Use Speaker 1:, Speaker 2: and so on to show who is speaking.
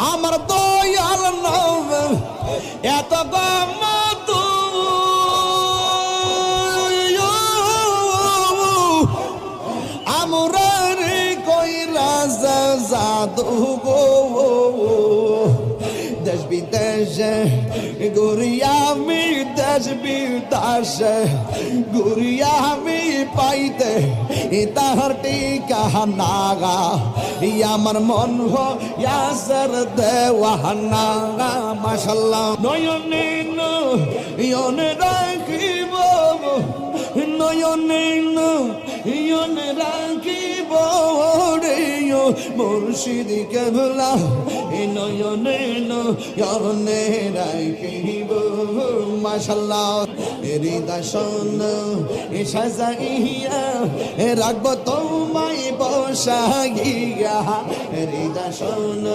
Speaker 1: আমার দয়াল নবে এত গমত আমরার কই রাজা জাদু গো দেশ বিদেশে ঘুরিয়া আমি দেশ বিদেশে ঘুরিয়া আমি পাইতে তাহার ঠিকানা আমার মন ইয়াসের দেওয়ানা মাশাআল্লাহ নয়নে নয়নে রাখিব নয়নে নয়নে রাখিব রে মুর্শিদ কেবলা নয়নে নয়নে রাখিব মাশাআল্লাহ হৃদয় শোন সাজাইয়া রাখব তোমায় বসাইয়া হৃদয় শোন